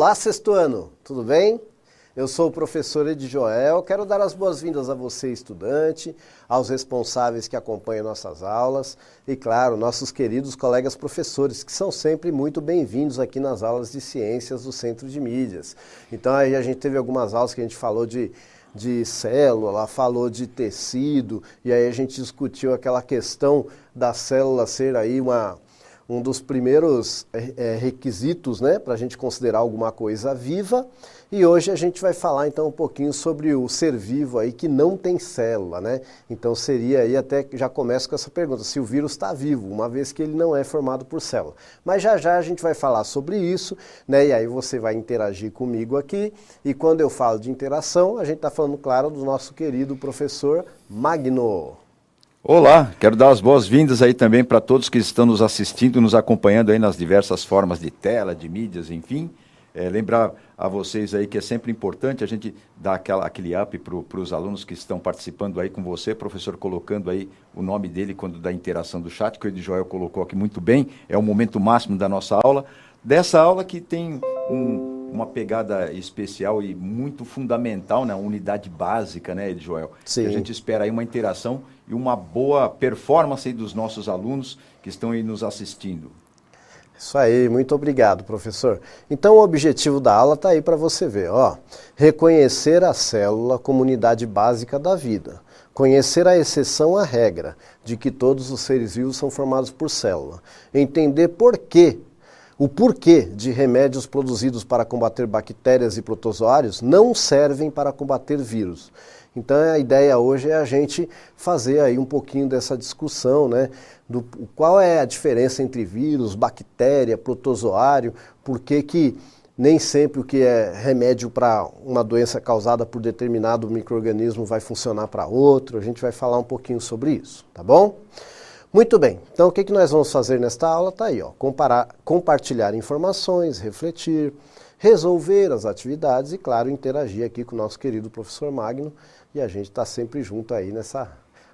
Olá, sexto ano, tudo bem? Eu sou o professor Ed Joel, quero dar as boas-vindas a você, estudante, aos responsáveis que acompanham nossas aulas e, claro, nossos queridos colegas professores, que são sempre muito bem-vindos aqui nas aulas de ciências do Centro de Mídias. Então aí a gente teve algumas aulas que a gente falou de célula, falou de tecido, e aí a gente discutiu aquela questão da célula ser aí um dos primeiros requisitos, né, para a gente considerar alguma coisa viva. E hoje a gente vai falar então um pouquinho sobre o ser vivo aí que não tem célula, né? Então seria aí, até já começo com essa pergunta, se o vírus está vivo, uma vez que ele não é formado por célula. Mas já já a gente vai falar sobre isso, né? E aí você vai interagir comigo aqui. E quando eu falo de interação, a gente está falando, claro, do nosso querido professor Magno. Olá, quero dar as boas-vindas aí também para todos que estão nos assistindo, nos acompanhando aí nas diversas formas de tela, de mídias, enfim. Lembrar a vocês aí que é sempre importante a gente dar aquele up para os alunos que estão participando aí com você, professor colocando aí o nome dele quando da interação do chat, que o Ed Joel colocou aqui muito bem, é o momento máximo da nossa aula. Dessa aula que tem uma pegada especial e muito fundamental, né? Uma unidade básica, né, Ed Joel? Sim. E a gente espera aí uma interação e uma boa performance aí dos nossos alunos que estão aí nos assistindo. Isso aí, muito obrigado, professor. Então o objetivo da aula está aí para você ver, ó. Reconhecer a célula como unidade básica da vida. Conhecer a exceção à regra, de que todos os seres vivos são formados por célula. Entender o porquê de remédios produzidos para combater bactérias e protozoários não servem para combater vírus. Então a ideia hoje é a gente fazer aí um pouquinho dessa discussão, né? Do qual é a diferença entre vírus, bactéria, protozoário, por que nem sempre o que é remédio para uma doença causada por determinado micro-organismo vai funcionar para outro. A gente vai falar um pouquinho sobre isso, tá bom? Muito bem, então o que nós vamos fazer nesta aula? Está aí, ó, compartilhar informações, refletir, resolver as atividades e, claro, interagir aqui com o nosso querido professor Magno, e a gente está sempre junto aí nessa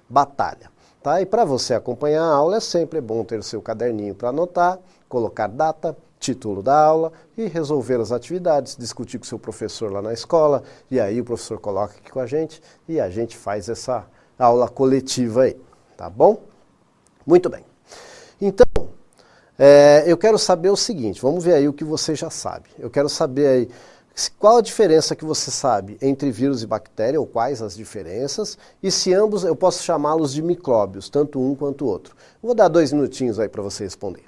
batalha. Tá? E para você acompanhar a aula é sempre bom ter o seu caderninho para anotar, colocar data, título da aula e resolver as atividades, discutir com o seu professor lá na escola, e aí o professor coloca aqui com a gente e a gente faz essa aula coletiva aí, tá bom? Muito bem. Então, eu quero saber o seguinte, vamos ver aí o que você já sabe. Eu quero saber aí qual a diferença que você sabe entre vírus e bactéria, ou quais as diferenças, e se ambos eu posso chamá-los de micróbios, tanto um quanto o outro. Vou dar 2 minutinhos aí para você responder.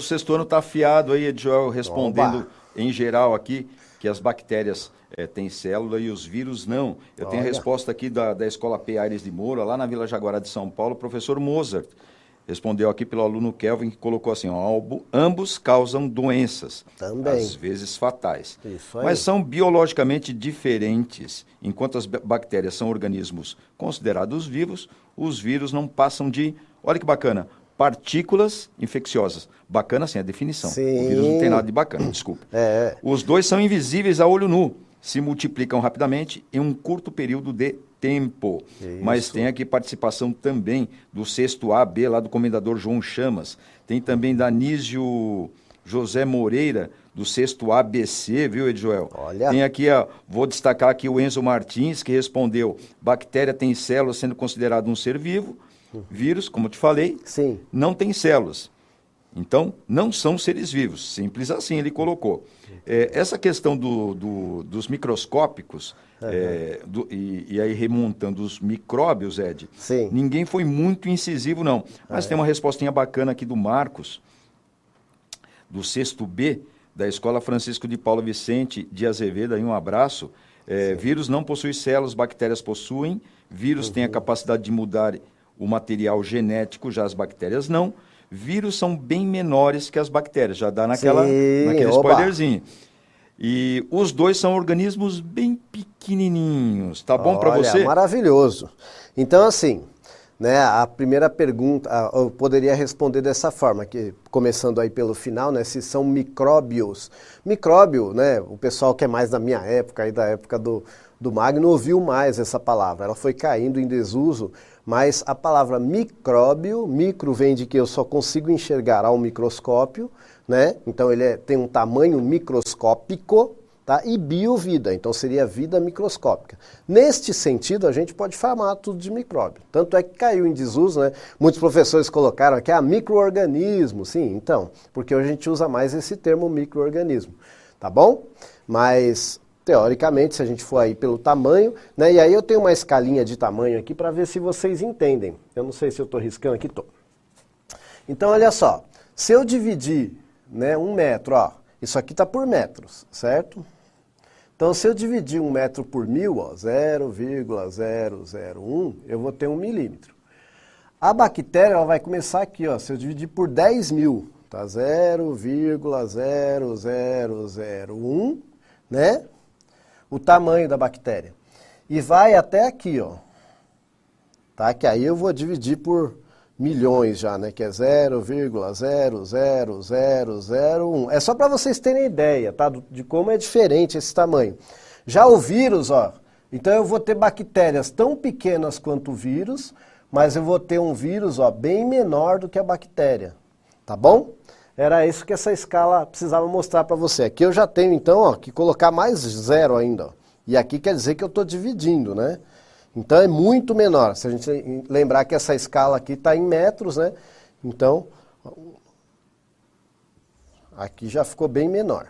O sexto ano está afiado aí, Edjoel, respondendo em geral aqui que as bactérias têm célula e os vírus não. Eu tenho a resposta aqui da Escola P. Aires de Moura, lá na Vila Jaguará de São Paulo, o professor Mozart. Respondeu aqui pelo aluno Kelvin, que colocou assim, ó, ambos causam doenças, também, às vezes fatais. Isso aí. Mas são biologicamente diferentes. Enquanto as bactérias são organismos considerados vivos, os vírus não passam de, olha que bacana, partículas infecciosas. Bacana, sim, a definição. Sim. O vírus não tem nada de bacana, desculpa. Os dois são invisíveis a olho nu, se multiplicam rapidamente em um curto período de tempo. Isso. Mas tem aqui participação também do sexto AB, lá do comendador João Chamas. Tem também da Anísio José Moreira, do sexto ABC, viu, Edjoel? Olha. Tem aqui, vou destacar aqui o Enzo Martins, que respondeu, bactéria tem células sendo considerado um ser vivo, vírus, como eu te falei, sim, não tem células. Então, não são seres vivos. Simples assim ele colocou. Essa questão dos microscópicos, e aí remontando os micróbios, Ed, sim, ninguém foi muito incisivo, não. Mas tem uma respostinha bacana aqui do Marcos, do sexto B, da Escola Francisco de Paulo Vicente de Azevedo, aí um abraço. Vírus não possui células, bactérias possuem. Vírus têm a capacidade de mudar o material genético, já as bactérias não. Vírus são bem menores que as bactérias, já dá naquele spoilerzinho. E os dois são organismos bem pequenininhos, tá bom para você? Maravilhoso. Então, assim, né, a primeira pergunta, eu poderia responder dessa forma, que, começando aí pelo final, né, se são micróbios. Micróbio, né, o pessoal que é mais da minha época, aí da época do Magno, ouviu mais essa palavra. Ela foi caindo em desuso, mas a palavra micróbio, micro vem de que eu só consigo enxergar ao microscópio, né? Então ele tem um tamanho microscópico, tá? E bio-vida, então seria vida microscópica. Neste sentido, a gente pode chamar tudo de micróbio. Tanto é que caiu em desuso, né? Muitos professores colocaram aqui, micro-organismo. Sim, então, porque hoje a gente usa mais esse termo micro-organismo, tá bom? Mas teoricamente, se a gente for aí pelo tamanho, né? E aí eu tenho uma escalinha de tamanho aqui para ver se vocês entendem. Eu não sei se eu estou riscando aqui, tô. Então, olha só, se eu dividir, né, 1 metro, ó, isso aqui está por metros, certo? Então, se eu dividir 1 metro por 1000, ó, 0,001, eu vou ter 1 milímetro. A bactéria, ela vai começar aqui, ó, se eu dividir por 10.000, tá? 0,0001, né? O tamanho da bactéria. E vai até aqui, ó. Tá? Que aí eu vou dividir por milhões já, né? Que é 0,00001. É só para vocês terem ideia, tá? De como é diferente esse tamanho. Já o vírus, ó. Então eu vou ter bactérias tão pequenas quanto o vírus, mas eu vou ter um vírus, ó, bem menor do que a bactéria. Tá bom? Era isso que essa escala precisava mostrar para você. Aqui eu já tenho, então, ó, que colocar mais 0 ainda. Ó. E aqui quer dizer que eu estou dividindo, né? Então é muito menor. Se a gente lembrar que essa escala aqui está em metros, né? Então, aqui já ficou bem menor.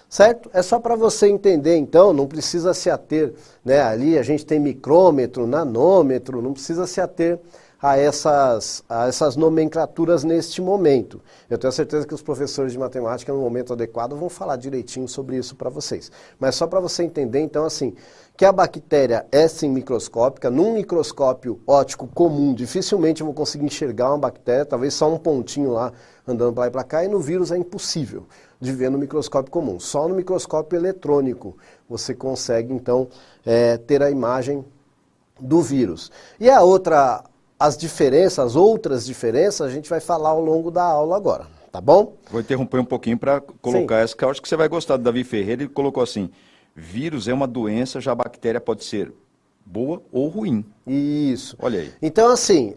Certo? É só para você entender, então, não precisa se ater, né? Ali a gente tem micrômetro, nanômetro, não precisa se ater a essas nomenclaturas neste momento. Eu tenho certeza que os professores de matemática, no momento adequado, vão falar direitinho sobre isso para vocês. Mas só para você entender, então, assim, que a bactéria é sim microscópica. Num microscópio óptico comum, dificilmente eu vou conseguir enxergar uma bactéria, talvez só um pontinho lá andando para lá e para cá, e no vírus é impossível de ver no microscópio comum. Só no microscópio eletrônico você consegue, então, ter a imagem do vírus. E as outras diferenças, a gente vai falar ao longo da aula agora, tá bom? Vou interromper um pouquinho para colocar essa, que eu acho que você vai gostar do Davi Ferreira. Ele colocou assim, vírus é uma doença, já a bactéria pode ser boa ou ruim. Isso. Olha aí. Então, assim,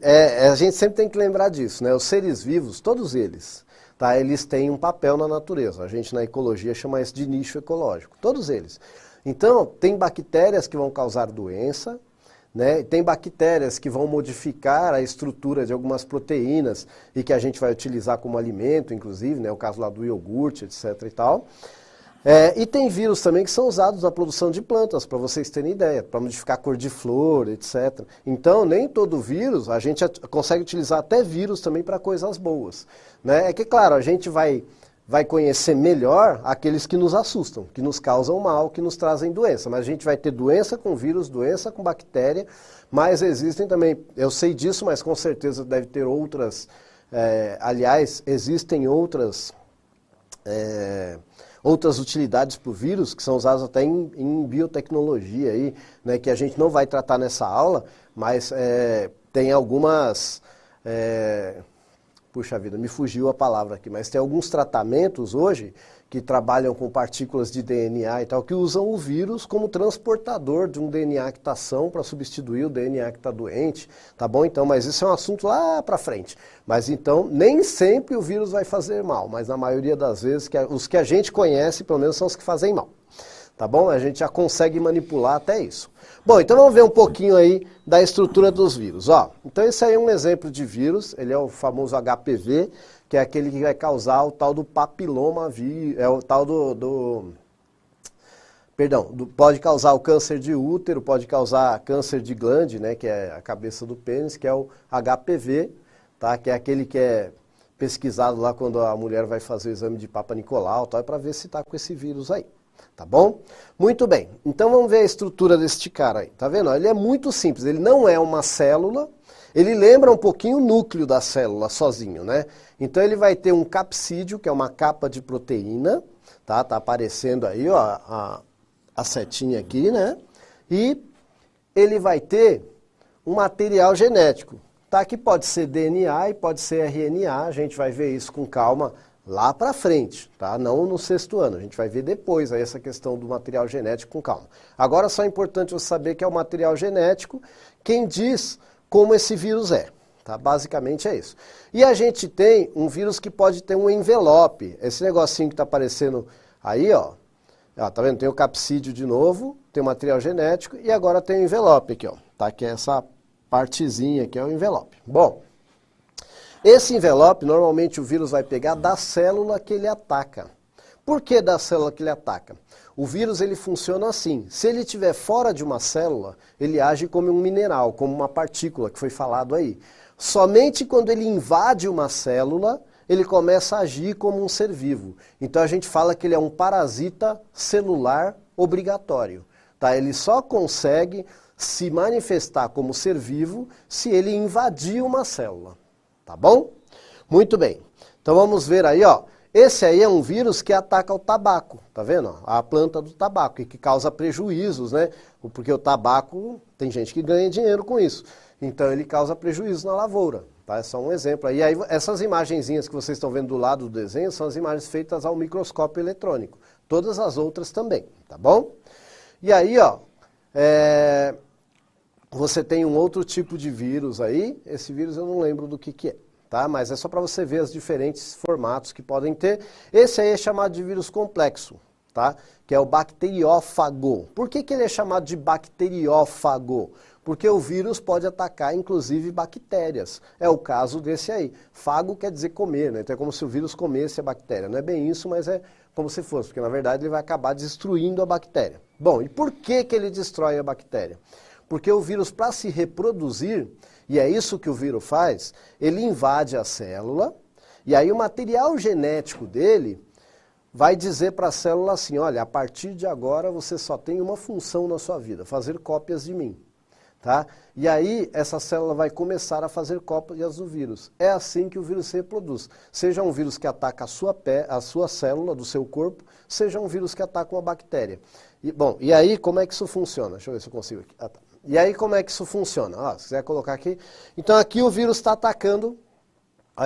a gente sempre tem que lembrar disso, né? Os seres vivos, todos eles, tá? Eles têm um papel na natureza. A gente na ecologia chama isso de nicho ecológico. Todos eles. Então, tem bactérias que vão causar doença, né? Tem bactérias que vão modificar a estrutura de algumas proteínas e que a gente vai utilizar como alimento, inclusive, né? O caso lá do iogurte, etc. e tal. E tem vírus também que são usados na produção de plantas, para vocês terem ideia, para modificar a cor de flor, etc. Então, nem todo vírus, a gente consegue utilizar até vírus também para coisas boas. Né? É que, claro, a gente vai conhecer melhor aqueles que nos assustam, que nos causam mal, que nos trazem doença. Mas a gente vai ter doença com vírus, doença com bactéria, mas existem também, eu sei disso, mas com certeza deve ter outras, aliás, existem outras utilidades para o vírus, que são usadas até em biotecnologia, aí, né, que a gente não vai tratar nessa aula, mas tem algumas... puxa vida, me fugiu a palavra aqui, mas tem alguns tratamentos hoje que trabalham com partículas de DNA e tal, que usam o vírus como transportador de um DNA que está são para substituir o DNA que está doente, tá bom? Então, mas isso é um assunto lá para frente. Mas então, nem sempre o vírus vai fazer mal, mas na maioria das vezes, os que a gente conhece, pelo menos, são os que fazem mal. Tá bom? A gente já consegue manipular até isso. Bom, então vamos ver um pouquinho aí da estrutura dos vírus. Ó, então esse aí é um exemplo de vírus, ele é o famoso HPV, que é aquele que vai causar o tal do papiloma vírus, é o tal pode causar o câncer de útero, pode causar câncer de glande, né, que é a cabeça do pênis, que é o HPV, tá, que é aquele que é pesquisado lá quando a mulher vai fazer o exame de Papa Nicolau, tal, para ver se está com esse vírus aí. Tá bom? Muito bem. Então vamos ver a estrutura deste cara aí. Tá vendo? Ele é muito simples. Ele não é uma célula. Ele lembra um pouquinho o núcleo da célula sozinho, né? Então ele vai ter um capsídeo, que é uma capa de proteína. Tá aparecendo aí, ó, a setinha aqui, né? E ele vai ter um material genético. Tá? Que pode ser DNA e pode ser RNA. A gente vai ver isso com calma lá para frente, tá? Não no sexto ano, a gente vai ver depois aí essa questão do material genético com calma. Agora só é importante você saber que é o material genético quem diz como esse vírus é, tá? Basicamente é isso. E a gente tem um vírus que pode ter um envelope, esse negocinho que está aparecendo aí, ó, tá vendo? Tem o capsídeo de novo, tem o material genético e agora tem o envelope aqui, ó, tá? Que é essa partezinha aqui, é o envelope. Bom, esse envelope, normalmente o vírus vai pegar da célula que ele ataca. Por que da célula que ele ataca? O vírus ele funciona assim, se ele estiver fora de uma célula, ele age como um mineral, como uma partícula que foi falado aí. Somente quando ele invade uma célula, ele começa a agir como um ser vivo. Então a gente fala que ele é um parasita celular obrigatório. Tá? Ele só consegue se manifestar como ser vivo se ele invadir uma célula. Tá bom? Muito bem. Então vamos ver aí, ó. Esse aí é um vírus que ataca o tabaco, tá vendo? A planta do tabaco, e que causa prejuízos, né? Porque o tabaco, tem gente que ganha dinheiro com isso. Então ele causa prejuízo na lavoura, tá? É só um exemplo. E aí essas imagenzinhas que vocês estão vendo do lado do desenho são as imagens feitas ao microscópio eletrônico. Todas as outras também, tá bom? E aí, ó, você tem um outro tipo de vírus aí, esse vírus eu não lembro do que é, tá? Mas é só para você ver os diferentes formatos que podem ter. Esse aí é chamado de vírus complexo, tá? Que é o bacteriófago. Por que ele é chamado de bacteriófago? Porque o vírus pode atacar, inclusive, bactérias. É o caso desse aí. Fago quer dizer comer, né? Então é como se o vírus comesse a bactéria. Não é bem isso, mas é como se fosse, porque na verdade ele vai acabar destruindo a bactéria. Bom, e por que ele destrói a bactéria? Porque o vírus, para se reproduzir, e é isso que o vírus faz, ele invade a célula, e aí o material genético dele vai dizer para a célula assim, olha, a partir de agora você só tem uma função na sua vida, fazer cópias de mim. Tá? E aí essa célula vai começar a fazer cópias do vírus. É assim que o vírus se reproduz. Seja um vírus que ataca a sua célula do seu corpo, seja um vírus que ataca uma bactéria. E aí como é que isso funciona? Deixa eu ver se eu consigo aqui. Tá. E aí como é que isso funciona? Se quiser colocar aqui. Então aqui o vírus está atacando,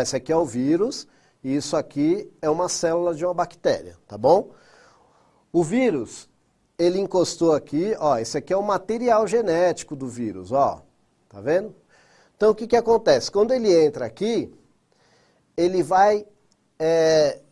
esse aqui é o vírus, e isso aqui é uma célula de uma bactéria, tá bom? O vírus, ele encostou aqui, esse aqui é o material genético do vírus, tá vendo? Então o que acontece? Quando ele entra aqui, ele vai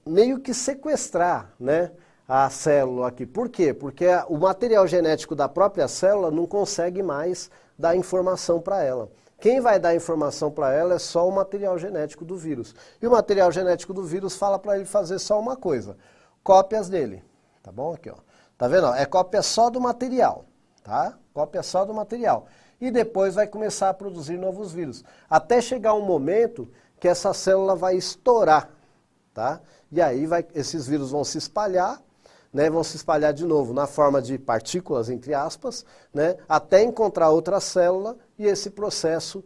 meio que sequestrar, né? A célula aqui. Por quê? Porque o material genético da própria célula não consegue mais dar informação para ela. Quem vai dar informação para ela é só o material genético do vírus. E o material genético do vírus fala para ele fazer só uma coisa, cópias dele. Tá bom? Aqui, ó. Tá vendo? É cópia só do material, tá? Cópia só do material. E depois vai começar a produzir novos vírus. Até chegar um momento que essa célula vai estourar, tá? E aí esses vírus vão se espalhar, né? Vão se espalhar de novo na forma de partículas, entre aspas, né? Até encontrar outra célula e esse processo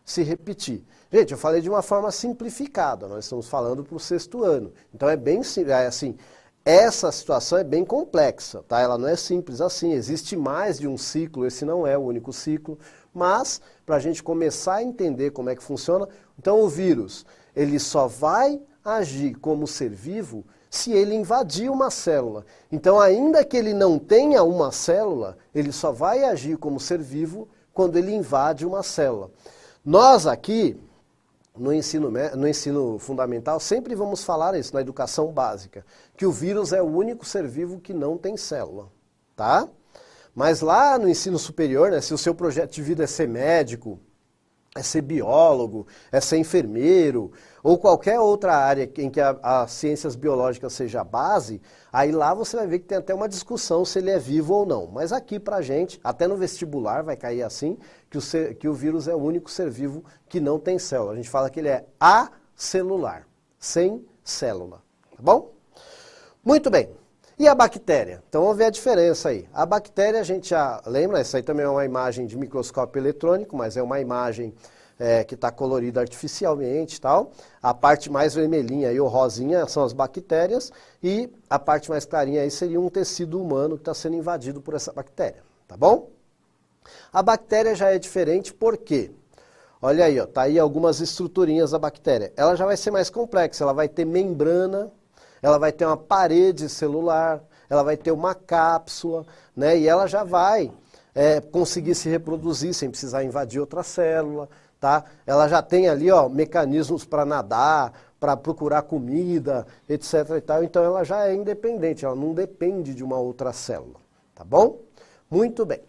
se repetir. Gente, eu falei de uma forma simplificada, nós estamos falando para o 6º ano. Então é bem simples, assim, essa situação é bem complexa, tá? Ela não é simples assim, existe mais de um ciclo, esse não é o único ciclo, mas para a gente começar a entender como é que funciona, então o vírus, ele só vai agir como ser vivo se ele invadir uma célula. Então, ainda que ele não tenha uma célula, ele só vai agir como ser vivo quando ele invade uma célula. Nós aqui, no ensino fundamental, sempre vamos falar isso, na educação básica, que o vírus é o único ser vivo que não tem célula, tá? Mas lá no ensino superior, né, se o seu projeto de vida é ser médico, é ser biólogo, é ser enfermeiro, ou qualquer outra área em que as ciências biológicas seja a base, aí lá você vai ver que tem até uma discussão se ele é vivo ou não. Mas aqui pra gente, até no vestibular vai cair assim, que o vírus é o único ser vivo que não tem célula. A gente fala que ele é acelular, sem célula, tá bom? Muito bem. E a bactéria? Então vamos ver a diferença aí. A bactéria a gente já lembra, essa aí também é uma imagem de microscópio eletrônico, mas é uma imagem que está colorida artificialmente e tal. A parte mais vermelhinha aí, ou rosinha, são as bactérias, e a parte mais clarinha aí seria um tecido humano que está sendo invadido por essa bactéria, tá bom? A bactéria já é diferente por quê? Olha aí, ó, tá aí algumas estruturinhas da bactéria. Ela já vai ser mais complexa, ela vai ter membrana, ela vai ter uma parede celular, ela vai ter uma cápsula, né? E ela já vai conseguir se reproduzir sem precisar invadir outra célula, tá? Ela já tem ali, ó, mecanismos para nadar, para procurar comida, etc. e tal. Então ela já é independente, ela não depende de uma outra célula, tá bom? Muito bem.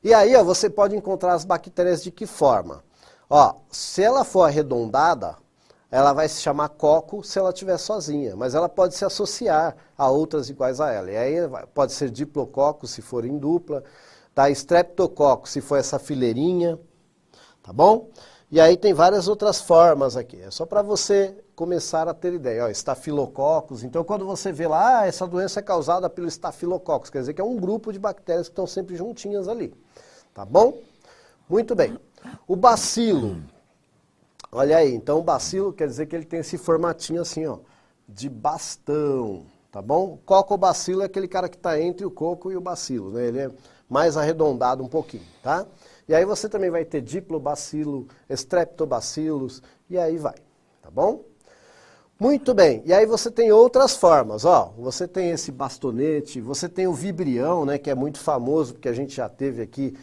E aí, ó, você pode encontrar as bactérias de que forma? Ó, se ela for arredondada, ela vai se chamar coco se ela estiver sozinha, mas ela pode se associar a outras iguais a ela. E aí pode ser diplococo se for em dupla, tá? Streptococo se for essa fileirinha, tá bom? E aí tem várias outras formas aqui, é só para você começar a ter ideia. Ó, estafilococos, então quando você vê lá, essa doença é causada pelo estafilococos, quer dizer que é um grupo de bactérias que estão sempre juntinhas ali, tá bom? Muito bem. O bacilo. Olha aí, então o bacilo quer dizer que ele tem esse formatinho assim, ó, de bastão, tá bom? Cocobacilo é aquele cara que está entre o coco e o bacilo, né? Ele é mais arredondado um pouquinho, tá? E aí você também vai ter diplobacilo, streptobacilos, e aí vai, tá bom? Muito bem, e aí você tem outras formas, ó, você tem esse bastonete, você tem o vibrião, né, que é muito famoso, porque a gente já teve aqui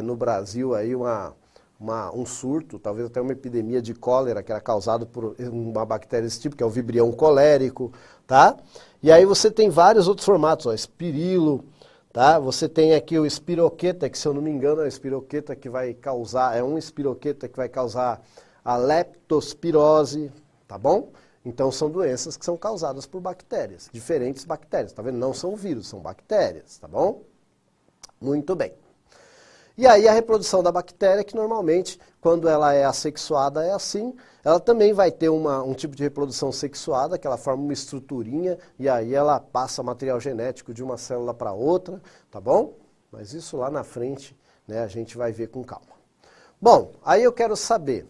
no Brasil aí um surto, talvez até uma epidemia de cólera que era causado por uma bactéria desse tipo, que é o vibrião colérico, tá? E aí você tem vários outros formatos, ó, espirilo, tá? Você tem aqui o espiroqueta, que se eu não me engano é o espiroqueta que vai causar, é um espiroqueta que vai causar a leptospirose, tá bom? Então são doenças que são causadas por bactérias, diferentes bactérias, tá vendo? Não são vírus, são bactérias, tá bom? Muito bem. E aí a reprodução da bactéria, que normalmente, quando ela é assexuada, é assim, ela também vai ter um tipo de reprodução sexuada, que ela forma uma estruturinha, e aí ela passa material genético de uma célula para outra, tá bom? Mas isso lá na frente, né, a gente vai ver com calma. Bom, aí eu quero saber,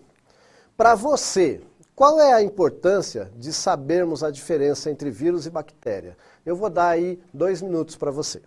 para você, qual é a importância de sabermos a diferença entre vírus e bactéria? Eu vou dar aí 2 minutos para você.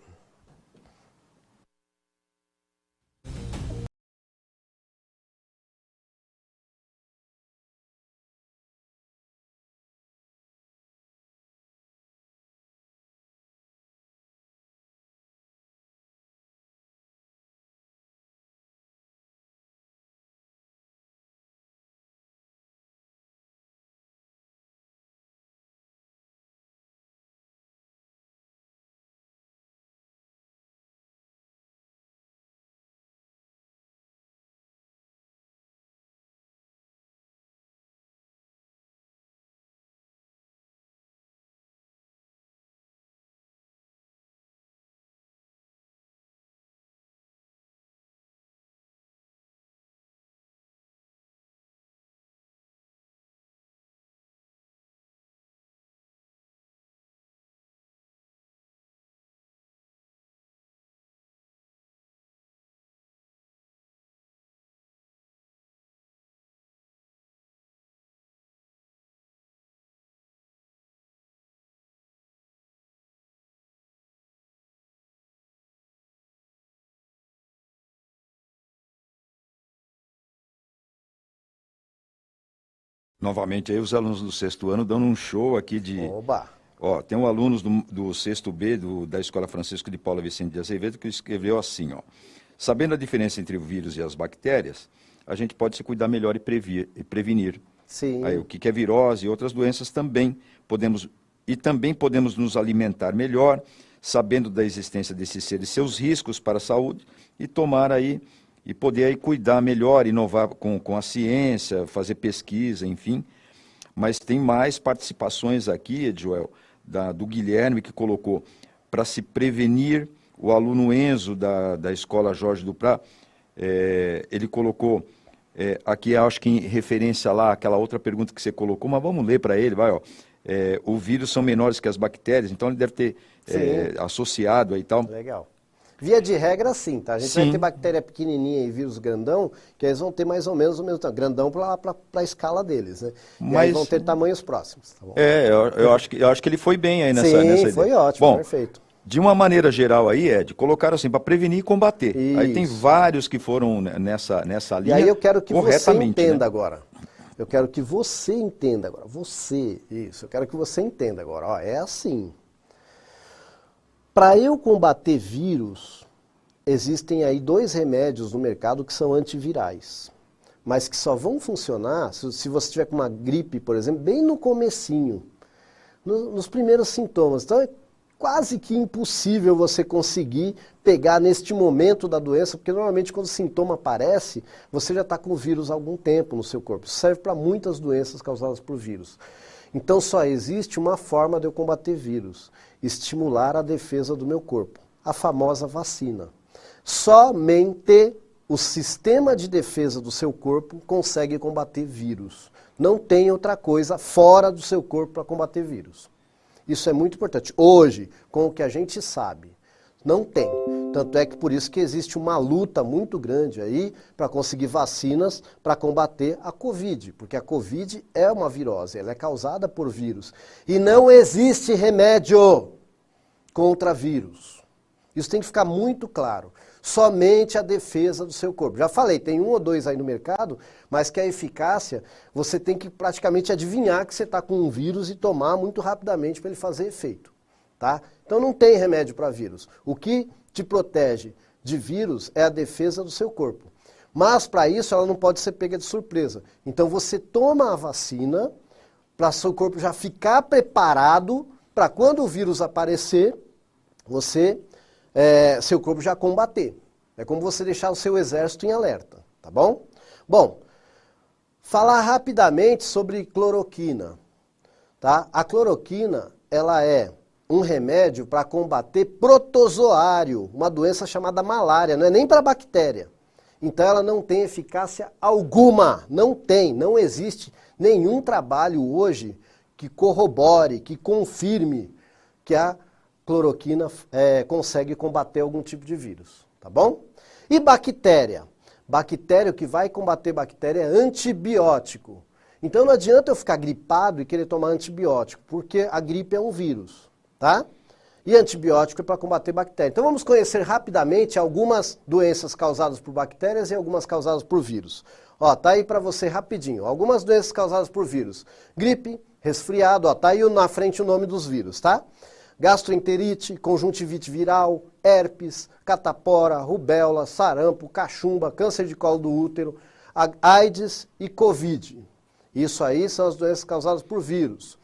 Novamente aí os alunos do 6º ano dando um show aqui de... Oba! Ó, tem um aluno do 6º B da Escola Francisco de Paula Vicente de Azevedo que escreveu assim, ó. Sabendo a diferença entre o vírus e as bactérias, a gente pode se cuidar melhor e prevenir. Sim. Aí, o que é virose e outras doenças também podemos nos alimentar melhor, sabendo da existência desses seres, seus riscos para a saúde e tomar aí e poder aí cuidar melhor, inovar com a ciência, fazer pesquisa, enfim. Mas tem mais participações aqui, Joel, do Guilherme, que colocou para se prevenir, o aluno Enzo da Escola Jorge Duprá, ele colocou, aqui acho que em referência lá, aquela outra pergunta que você colocou, mas vamos ler para ele, vai, ó. O vírus são menores que as bactérias, então ele deve ter associado aí e tal. Legal. Via de regra, sim, tá? A gente vai ter bactéria pequenininha e vírus grandão, que eles vão ter mais ou menos o mesmo tamanho. Grandão para a escala deles, né? E aí vão ter tamanhos próximos, tá bom? Eu acho que ele foi bem aí nessa ideia. Sim, foi ótimo, bom, perfeito. De uma maneira geral aí, Ed, colocaram assim, para prevenir e combater. Isso. Aí tem vários que foram nessa linha. E aí eu quero que você entenda, né? Agora. Eu quero que você entenda agora. Eu quero que você entenda agora. Ó, é assim. Para eu combater vírus, existem aí 2 remédios no mercado que são antivirais. Mas que só vão funcionar se você tiver com uma gripe, por exemplo, bem no comecinho. Nos primeiros sintomas. Então é quase que impossível você conseguir pegar neste momento da doença, porque normalmente quando o sintoma aparece, você já está com o vírus há algum tempo no seu corpo. Isso serve para muitas doenças causadas por vírus. Então só existe uma forma de eu combater vírus, estimular a defesa do meu corpo, a famosa vacina. Somente o sistema de defesa do seu corpo consegue combater vírus. Não tem outra coisa fora do seu corpo para combater vírus. Isso é muito importante. Hoje, com o que a gente sabe, não tem. Tanto é que por isso que existe uma luta muito grande aí para conseguir vacinas para combater a Covid. Porque a Covid é uma virose, ela é causada por vírus. E não existe remédio contra vírus. Isso tem que ficar muito claro. Somente a defesa do seu corpo. Já falei, tem 1 ou 2 aí no mercado, mas que a eficácia, você tem que praticamente adivinhar que você está com um vírus e tomar muito rapidamente para ele fazer efeito. Tá? Então não tem remédio para vírus. O que te protege de vírus é a defesa do seu corpo. Mas para isso ela não pode ser pega de surpresa. Então você toma a vacina para seu corpo já ficar preparado para quando o vírus aparecer, seu corpo já combater. É como você deixar o seu exército em alerta, tá bom? Bom, falar rapidamente sobre cloroquina. Tá? A cloroquina, ela é um remédio para combater protozoário, uma doença chamada malária, não é nem para bactéria. Então ela não tem eficácia alguma, não existe nenhum trabalho hoje que corrobore, que confirme que a cloroquina consegue combater algum tipo de vírus, tá bom? E bactéria? Bactéria, o que vai combater bactéria é antibiótico. Então não adianta eu ficar gripado e querer tomar antibiótico, porque a gripe é um vírus, tá? E antibiótico é para combater bactéria. Então vamos conhecer rapidamente algumas doenças causadas por bactérias e algumas causadas por vírus. Ó, tá aí para você rapidinho. Algumas doenças causadas por vírus. Gripe, resfriado, ó, tá aí na frente o nome dos vírus, tá? Gastroenterite, conjuntivite viral, herpes, catapora, rubéola, sarampo, cachumba, câncer de colo do útero, AIDS e Covid. Isso aí são as doenças causadas por vírus.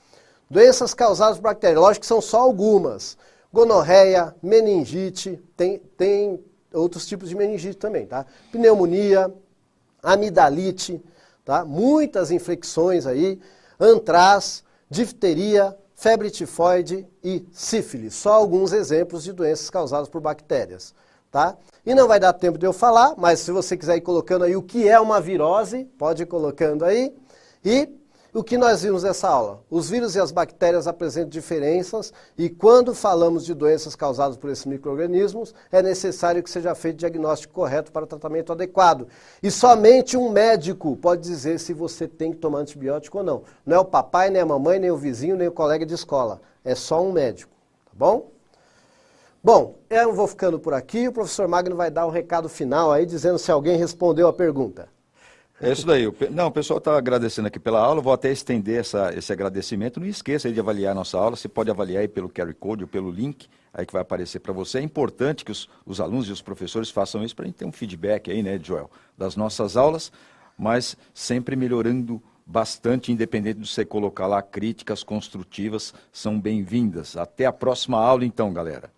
Doenças causadas por bactérias, lógico que são só algumas. Gonorreia, meningite, tem outros tipos de meningite também, tá? Pneumonia, amidalite, tá? Muitas infecções aí, antraz, difteria, febre tifoide e sífilis. Só alguns exemplos de doenças causadas por bactérias, tá? E não vai dar tempo de eu falar, mas se você quiser ir colocando aí o que é uma virose, pode ir colocando aí. E o que nós vimos nessa aula? Os vírus e as bactérias apresentam diferenças e quando falamos de doenças causadas por esses micro-organismos, é necessário que seja feito diagnóstico correto para tratamento adequado. E somente um médico pode dizer se você tem que tomar antibiótico ou não. Não é o papai, nem a mamãe, nem o vizinho, nem o colega de escola. É só um médico, tá bom? Bom, eu vou ficando por aqui, o professor Magno vai dar um recado final aí, dizendo se alguém respondeu a pergunta. É isso daí. Não, o pessoal está agradecendo aqui pela aula, vou até estender esse agradecimento. Não esqueça aí de avaliar a nossa aula, você pode avaliar aí pelo QR Code ou pelo link aí que vai aparecer para você. É importante que os alunos e os professores façam isso para a gente ter um feedback aí, né, Joel, das nossas aulas, mas sempre melhorando bastante, independente de você colocar lá críticas construtivas, são bem-vindas. Até a próxima aula então, galera.